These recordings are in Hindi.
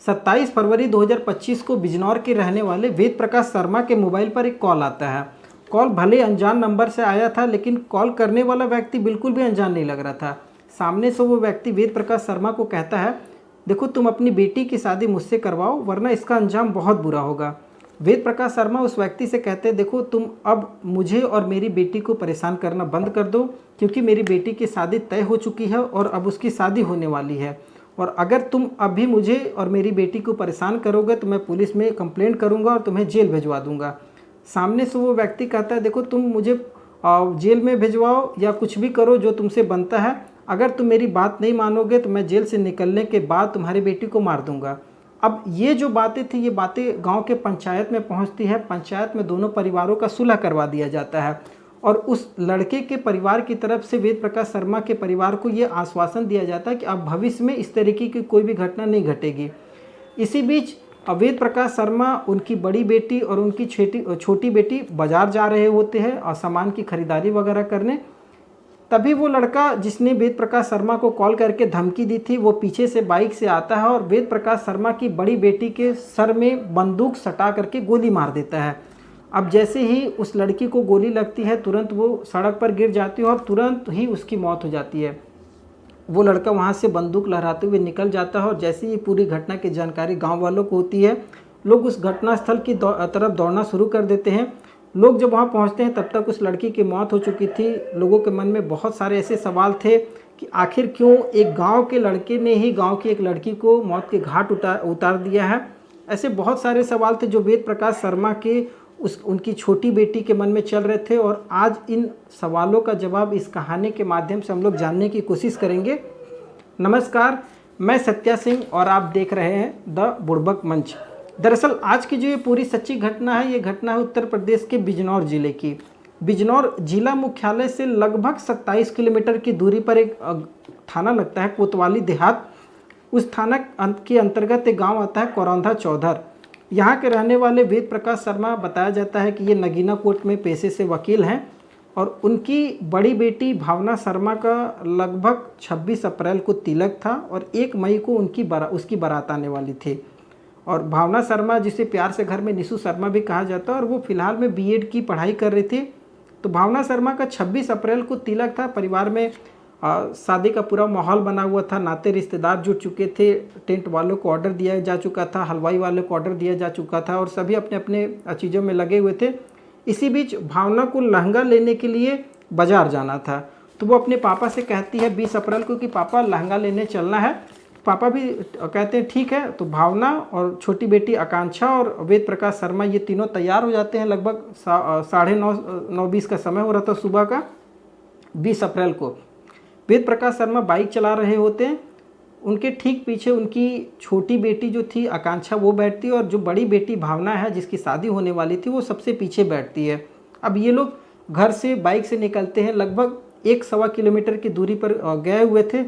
27 फरवरी 2025 को बिजनौर के रहने वाले वेद प्रकाश शर्मा के मोबाइल पर एक कॉल आता है। कॉल भले अनजान नंबर से आया था, लेकिन कॉल करने वाला व्यक्ति बिल्कुल भी अनजान नहीं लग रहा था। सामने से वो व्यक्ति वेद प्रकाश शर्मा को कहता है, देखो तुम अपनी बेटी की शादी मुझसे करवाओ, वरना इसका अंजाम बहुत बुरा होगा। वेद प्रकाश शर्मा उस व्यक्ति से कहते हैं, देखो तुम अब मुझे और मेरी बेटी को परेशान करना बंद कर दो, क्योंकि मेरी बेटी की शादी तय हो चुकी है और अब उसकी शादी होने वाली है। और अगर तुम अभी मुझे और मेरी बेटी को परेशान करोगे तो मैं पुलिस में कंप्लेंट करूंगा और तुम्हें जेल भिजवा दूंगा। सामने से वो व्यक्ति कहता है, देखो तुम मुझे जेल में भिजवाओ या कुछ भी करो जो तुमसे बनता है, अगर तुम मेरी बात नहीं मानोगे तो मैं जेल से निकलने के बाद तुम्हारी बेटी को मार दूंगा। अब ये जो बातें थी, ये बातें गांव के पंचायत में पहुंचती है। पंचायत में दोनों परिवारों का सुलह करवा दिया जाता है और उस लड़के के परिवार की तरफ से वेद प्रकाश शर्मा के परिवार को ये आश्वासन दिया जाता है कि अब भविष्य में इस तरीके की कोई भी घटना नहीं घटेगी। इसी बीच वेद प्रकाश शर्मा, उनकी बड़ी बेटी और उनकी छोटी बेटी बाजार जा रहे होते हैं और सामान की खरीदारी वगैरह करने। तभी वो लड़का जिसने वेद प्रकाश शर्मा को कॉल करके धमकी दी थी, वो पीछे से बाइक से आता है और वेद प्रकाश शर्मा की बड़ी बेटी के सर में बंदूक सटा करके गोली मार देता है। अब जैसे ही उस लड़की को गोली लगती है, तुरंत वो सड़क पर गिर जाती है और तुरंत ही उसकी मौत हो जाती है। वो लड़का वहाँ से बंदूक लहराते हुए निकल जाता है और जैसे ही पूरी घटना की जानकारी गाँव वालों को होती है, लोग उस घटनास्थल की तरफ दौड़ना शुरू कर देते हैं। लोग जब वहाँ पहुँचते हैं तब तक उस लड़की की मौत हो चुकी थी। लोगों के मन में बहुत सारे ऐसे सवाल थे कि आखिर क्यों एक गांव के लड़के ने ही गांव की एक लड़की को मौत के घाट उतार दिया है। ऐसे बहुत सारे सवाल थे जो वेद प्रकाश शर्मा के उनकी छोटी बेटी के मन में चल रहे थे और आज इन सवालों का जवाब इस कहानी के माध्यम से हम लोग जानने की कोशिश करेंगे। नमस्कार, मैं सत्या सिंह और आप देख रहे हैं द बुड़बक मंच। दरअसल आज की जो ये पूरी सच्ची घटना है, ये घटना है उत्तर प्रदेश के बिजनौर जिले की। बिजनौर जिला मुख्यालय से लगभग 27 किलोमीटर की दूरी पर एक थाना लगता है, कोतवाली देहात। उस थाना के अंतर्गत एक गांव आता है करौंधा चौधर। यहाँ के रहने वाले वेद प्रकाश शर्मा बताया जाता है कि ये नगीना कोर्ट में पेशे से वकील हैं और उनकी बड़ी बेटी भावना शर्मा का लगभग 26 अप्रैल को तिलक था और 1 मई को उसकी बारात आने वाली थी। और भावना शर्मा, जिसे प्यार से घर में निशु शर्मा भी कहा जाता है, और वो फिलहाल में बीएड की पढ़ाई कर रही थी। तो भावना शर्मा का 26 अप्रैल को तिलक था। परिवार में शादी का पूरा माहौल बना हुआ था, नाते रिश्तेदार जुट चुके थे, टेंट वालों को ऑर्डर दिया जा चुका था, हलवाई वालों को ऑर्डर दिया जा चुका था और सभी अपने अपने चीज़ों में लगे हुए थे। इसी बीच भावना को लहंगा लेने के लिए बाजार जाना था, तो वो अपने पापा से कहती है 20 अप्रैल को कि पापा लहंगा लेने चलना है। पापा भी कहते हैं ठीक है। तो भावना और छोटी बेटी आकांक्षा और वेद प्रकाश शर्मा ये तीनों तैयार हो जाते हैं। लगभग 9:30 का समय हो रहा था सुबह का। 20 अप्रैल को वेद प्रकाश शर्मा बाइक चला रहे होते हैं। उनके ठीक पीछे उनकी छोटी बेटी जो थी आकांक्षा वो बैठती है और जो बड़ी बेटी भावना है जिसकी शादी होने वाली थी वो सबसे पीछे बैठती है। अब ये लोग घर से बाइक से निकलते हैं, लगभग 1-1.25 किलोमीटर की दूरी पर गए हुए थे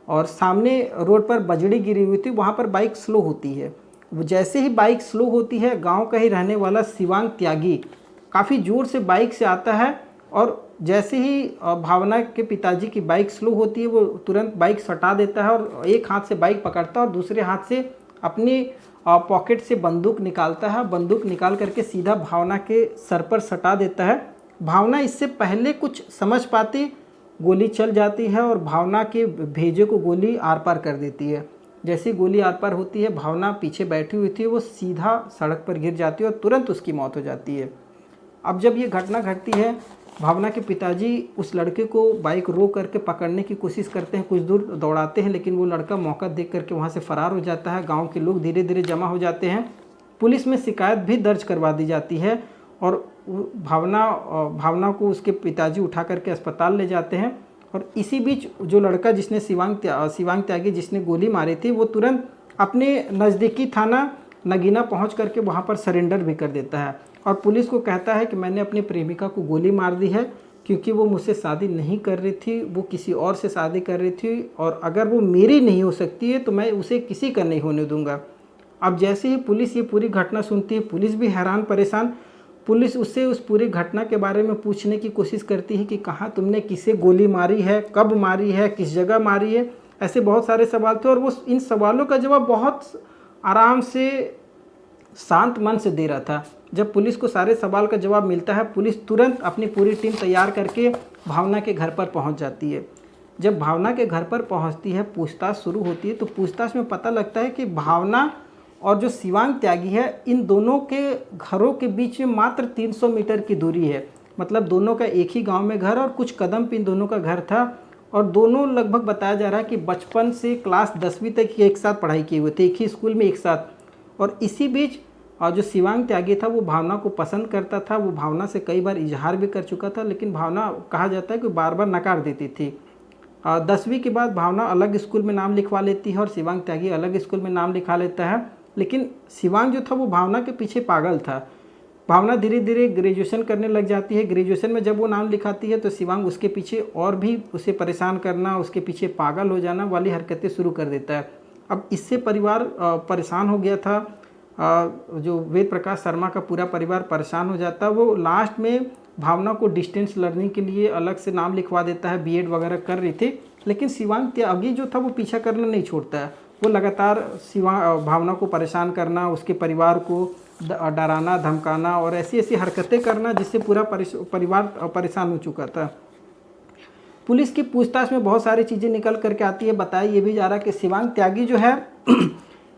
और सामने रोड पर बजड़ी गिरी हुई थी, वहाँ पर बाइक स्लो होती है। जैसे ही बाइक स्लो होती है, गांव का ही रहने वाला शिवांग त्यागी काफ़ी ज़ोर से बाइक से आता है और जैसे ही भावना के पिताजी की बाइक स्लो होती है, वो तुरंत बाइक सटा देता है और एक हाथ से बाइक पकड़ता है और दूसरे हाथ से अपनी पॉकेट से बंदूक निकालता है। बंदूक निकाल करके सीधा भावना के सर पर सटा देता है। भावना इससे पहले कुछ समझ पाती, गोली चल जाती है और भावना के भेजे को गोली आर पार कर देती है। जैसे ही गोली आर पार होती है, भावना पीछे बैठी हुई थी, वो सीधा सड़क पर गिर जाती है और तुरंत उसकी मौत हो जाती है। अब जब ये घटना घटती है, भावना के पिताजी उस लड़के को बाइक रोक करके पकड़ने की कोशिश करते हैं, कुछ दूर दौड़ाते हैं, लेकिन वो लड़का मौका देख करके वहाँ से फरार हो जाता है। गाँव के लोग धीरे धीरे जमा हो जाते हैं। पुलिस में शिकायत भी दर्ज करवा दी जाती है और भावना को उसके पिताजी उठा करके अस्पताल ले जाते हैं। और इसी बीच जो लड़का जिसने शिवांग त्यागी जिसने गोली मारी थी, वो तुरंत अपने नज़दीकी थाना नगीना पहुंच करके वहां पर सरेंडर भी कर देता है और पुलिस को कहता है कि मैंने अपनी प्रेमिका को गोली मार दी है क्योंकि वो मुझसे शादी नहीं कर रही थी, वो किसी और से शादी कर रही थी और अगर वो मेरी नहीं हो सकती है तो मैं उसे किसी का नहीं होने दूंगा। अब जैसे ही पुलिस ये पूरी घटना सुनती है, पुलिस भी हैरान परेशान। पुलिस उससे उस पूरी घटना के बारे में पूछने की कोशिश करती है कि कहाँ तुमने किसे गोली मारी है, कब मारी है, किस जगह मारी है। ऐसे बहुत सारे सवाल थे और वो इन सवालों का जवाब बहुत आराम से शांत मन से दे रहा था। जब पुलिस को सारे सवाल का जवाब मिलता है, पुलिस तुरंत अपनी पूरी टीम तैयार करके भावना के घर पर पहुंच जाती है। जब भावना के घर पर पहुंचती है, पूछताछ शुरू होती है, तो पूछताछ में पता लगता है कि भावना और जो शिवांग त्यागी है, इन दोनों के घरों के बीच में मात्र 300 मीटर की दूरी है। मतलब दोनों का एक ही गांव में घर और कुछ कदम पे इन दोनों का घर था। और दोनों लगभग बताया जा रहा है कि बचपन से क्लास 10वीं तक एक साथ पढ़ाई किए हुए थे, एक ही स्कूल में एक साथ। और इसी बीच जो शिवांग त्यागी था वो भावना को पसंद करता था। वो भावना से कई बार इजहार भी कर चुका था, लेकिन भावना कहा जाता है कि बार बार नकार देती थी। 10वीं के बाद भावना अलग स्कूल में नाम लिखवा लेती है और शिवांग त्यागी अलग स्कूल में नाम लिखा लेता है। लेकिन शिवांग जो था वो भावना के पीछे पागल था। भावना धीरे धीरे ग्रेजुएशन करने लग जाती है। ग्रेजुएशन में जब वो नाम लिखाती है तो शिवांग उसके पीछे और भी उसे परेशान करना, उसके पीछे पागल हो जाना वाली हरकतें शुरू कर देता है। अब इससे परिवार परेशान हो गया था। जो वेद प्रकाश शर्मा का पूरा परिवार परेशान हो जाता है। वो लास्ट में भावना को डिस्टेंस लर्निंग के लिए अलग से नाम लिखवा देता है। बीएड वगैरह कर रही थी, लेकिन शिवांग त्यागी जो था वो पीछा करना नहीं छोड़ता है। वो लगातार भावना को परेशान करना, उसके परिवार को डराना धमकाना और ऐसी ऐसी हरकतें करना जिससे पूरा परिवार परेशान हो चुका था। पुलिस की पूछताछ में बहुत सारी चीज़ें निकल करके आती है। बताया ये भी जा रहा है कि शिवांग त्यागी जो है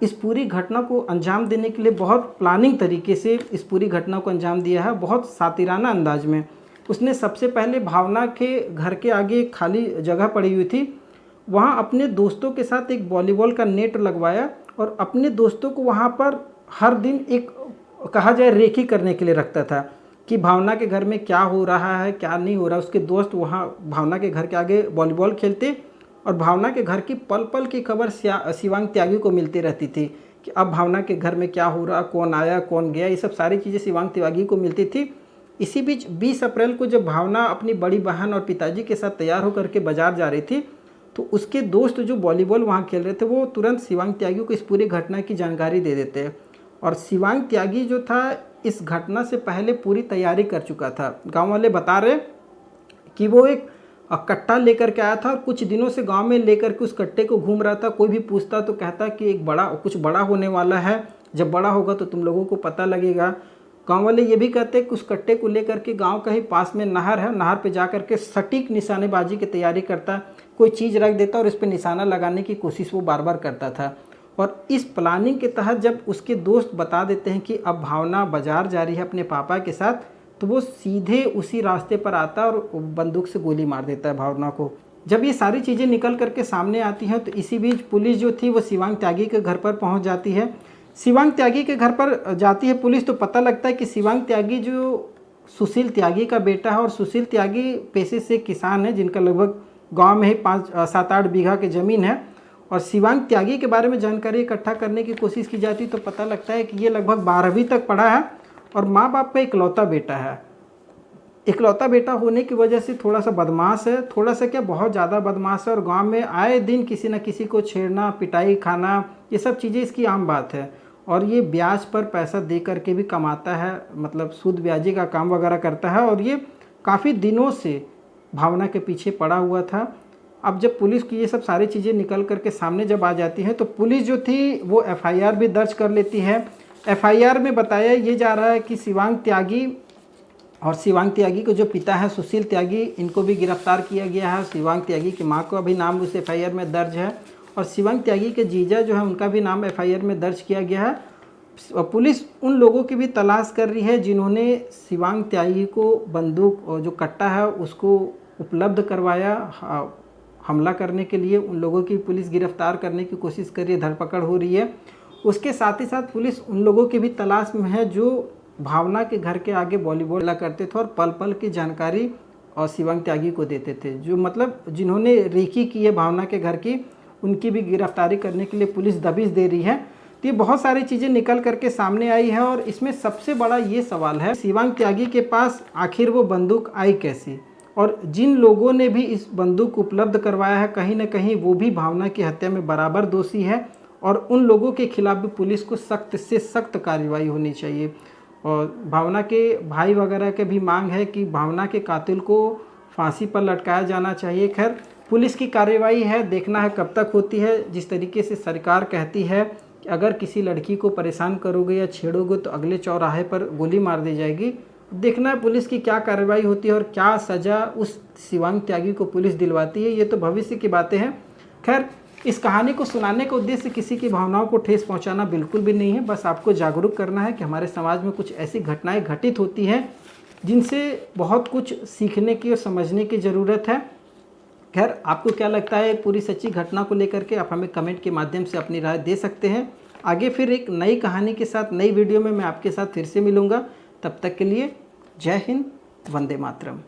इस पूरी घटना को अंजाम देने के लिए बहुत प्लानिंग तरीके से इस पूरी घटना को अंजाम दिया है, बहुत सातिराना अंदाज में। उसने सबसे पहले भावना के घर के आगे एक खाली जगह पड़ी हुई थी, वहाँ अपने दोस्तों के साथ एक वॉलीबॉल का नेट लगवाया और अपने दोस्तों को वहाँ पर हर दिन एक कहा जाए रेकी करने के लिए रखता था कि भावना के घर में क्या हो रहा है क्या नहीं हो रहा। उसके दोस्त वहाँ भावना के घर के आगे वॉलीबॉल खेलते और भावना के घर की पल पल की खबर शिवांग त्यागी को मिलती रहती थी कि अब भावना के घर में क्या हो रहा, कौन आया कौन गया, ये सब सारी चीज़ें शिवांग त्यागी को मिलती थी। इसी बीच 20 अप्रैल को जब भावना अपनी बड़ी बहन और पिताजी के साथ तैयार होकर के बाजार जा रही थी, तो उसके दोस्त जो वॉलीबॉल वहाँ खेल रहे थे वो तुरंत शिवांग त्यागी को इस पूरी घटना की जानकारी दे देते हैं। और शिवांग त्यागी जो था इस घटना से पहले पूरी तैयारी कर चुका था। गांव वाले बता रहे कि वो एक कट्टा लेकर के आया था और कुछ दिनों से गांव में लेकर के उस कट्टे को घूम रहा था। कोई भी पूछता तो कहता कि एक कुछ बड़ा होने वाला है, जब बड़ा होगा तो तुम लोगों को पता लगेगा। गांव वाले ये भी कहते हैं कि उस कट्टे को लेकर के गांव का ही पास में नहर है, नहर पे जा करके सटीक निशानेबाजी की तैयारी करता, कोई चीज़ रख देता और इस पर निशाना लगाने की कोशिश वो बार बार करता था। और इस प्लानिंग के तहत जब उसके दोस्त बता देते हैं कि अब भावना बाजार जा रही है अपने पापा के साथ, तो वो सीधे उसी रास्ते पर आता और बंदूक से गोली मार देता है भावना को। जब ये सारी चीज़ें निकल करके सामने आती हैं तो इसी बीच पुलिस जो थी वो शिवांग त्यागी के घर पर पहुंच जाती है। शिवांग त्यागी के घर पर जाती है पुलिस तो पता लगता है कि शिवांग त्यागी जो सुशील त्यागी का बेटा है और सुशील त्यागी पेशे से किसान है, जिनका लगभग गाँव में ही 5-7-8 बीघा की ज़मीन है। और शिवांग त्यागी के बारे में जानकारी इकट्ठा करने की कोशिश की जाती तो पता लगता है कि ये लगभग 12वीं तक पढ़ा है और माँ बाप का इकलौता बेटा है। इकलौता बेटा होने की वजह से थोड़ा सा बदमाश है, थोड़ा सा क्या बहुत ज़्यादा बदमाश है। और गांव में आए दिन किसी न किसी को छेड़ना पिटाई खाना ये सब चीज़ें इसकी आम बात है। और ये ब्याज पर पैसा दे करके भी कमाता है, मतलब सूद ब्याजी का काम वगैरह करता है। और ये काफ़ी दिनों से भावना के पीछे पड़ा हुआ था। अब जब पुलिस की ये सब सारी चीज़ें निकल करके सामने जब आ जाती हैं तो पुलिस जो थी वो एफआईआर भी दर्ज कर लेती है। एफआईआर में बताया ये जा रहा है कि शिवांग त्यागी और शिवांग त्यागी के जो पिता है सुशील त्यागी, इनको भी गिरफ्तार किया गया है। शिवांग त्यागी की माँ का भी नाम उस एफआईआर में दर्ज है और शिवांग त्यागी के जीजा जो है उनका भी नाम एफआईआर में दर्ज किया गया है। पुलिस उन लोगों की भी तलाश कर रही है जिन्होंने शिवांग त्यागी को बंदूक और जो कट्टा है उसको उपलब्ध करवाया हमला करने के लिए। उन लोगों की पुलिस गिरफ्तार करने की कोशिश कर रही है, धरपकड़ हो रही है। उसके साथ ही साथ पुलिस उन लोगों की भी तलाश में है जो भावना के घर के आगे वॉलीबॉल खेला करते थे और पल पल की जानकारी और शिवांग त्यागी को देते थे, जो मतलब जिन्होंने रेकी की है भावना के घर की, उनकी भी गिरफ्तारी करने के लिए पुलिस दबिश दे रही है। तो ये बहुत सारी चीज़ें निकल करके सामने आई है और इसमें सबसे बड़ा ये सवाल है शिवांग त्यागी के पास आखिर वो बंदूक आई कैसी, और जिन लोगों ने भी इस बंदूक उपलब्ध करवाया है कहीं ना कहीं वो भी भावना की हत्या में बराबर दोषी है। और उन लोगों के खिलाफ भी पुलिस को सख्त से सख्त कार्रवाई होनी चाहिए। और भावना के भाई वगैरह के भी मांग है कि भावना के कातिल को फांसी पर लटकाया जाना चाहिए। खैर पुलिस की कार्रवाई है, देखना है कब तक होती है। जिस तरीके से सरकार कहती है कि अगर किसी लड़की को परेशान करोगे या छेड़ोगे तो अगले चौराहे पर गोली मार दी जाएगी। देखना है पुलिस की क्या कार्रवाई होती है और क्या सज़ा उस शिवांग त्यागी को पुलिस दिलवाती है, ये तो भविष्य की बातें हैं। खैर, इस कहानी को सुनाने का उद्देश्य किसी की भावनाओं को ठेस पहुंचाना बिल्कुल भी नहीं है, बस आपको जागरूक करना है कि हमारे समाज में कुछ ऐसी घटनाएं घटित होती हैं जिनसे बहुत कुछ सीखने की और समझने की ज़रूरत है। खैर, आपको क्या लगता है पूरी सच्ची घटना को लेकर के, आप हमें कमेंट के माध्यम से अपनी राय दे सकते हैं। आगे फिर एक नई कहानी के साथ नई वीडियो में मैं आपके साथ फिर से मिलूँगा। तब तक के लिए जय हिंद, वंदे मातरम।